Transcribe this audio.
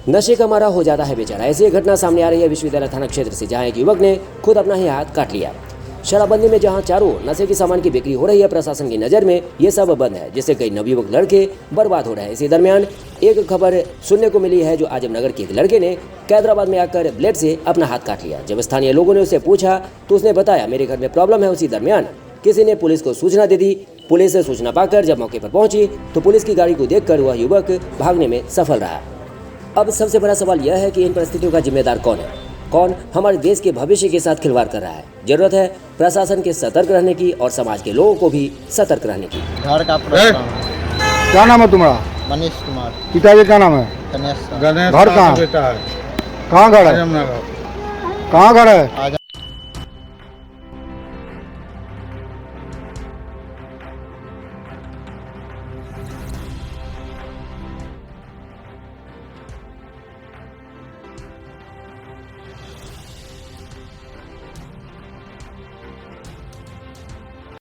नशे का मारा हो जाता है बेचारा। ऐसी एक घटना सामने आ रही है विश्वविद्यालय थाना क्षेत्र से, जहां एक युवक ने खुद अपना ही हाथ काट लिया। शराबबंदी में जहां चारों ओर नशे के सामान की बिक्री हो रही है, प्रशासन की नजर में ये सब बंद है, जिससे कई नवयुवक लड़के बर्बाद हो रहे हैं। इसी दरमियान एक खबर सुनने को मिली है जो आजमनगर के एक लड़के ने कैदराबाद में आकर ब्लेड से अपना हाथ काट लिया। जब स्थानीय लोगों ने उसे पूछा तो उसने बताया, मेरे घर में प्रॉब्लम है। उसी दरमियान किसी ने पुलिस को सूचना दे दी। पुलिस से सूचना पाकर जब मौके पर पहुंची तो पुलिस की गाड़ी को देखकर वह युवक भागने में सफल रहा। अब सबसे बड़ा सवाल यह है कि इन परिस्थितियों का जिम्मेदार कौन है, कौन हमारे देश के भविष्य के साथ खिलवाड़ कर रहा है। जरूरत है प्रशासन के सतर्क रहने की और समाज के लोगों को भी सतर्क रहने की। घर का प्रश्न है। क्या नाम है तुम्हारा? मनीष कुमार। पिताजी का नाम है? गणेश। घर कहाँ? बेटा है कहाँ घर है? आजमनगर। कहाँ घर है? आज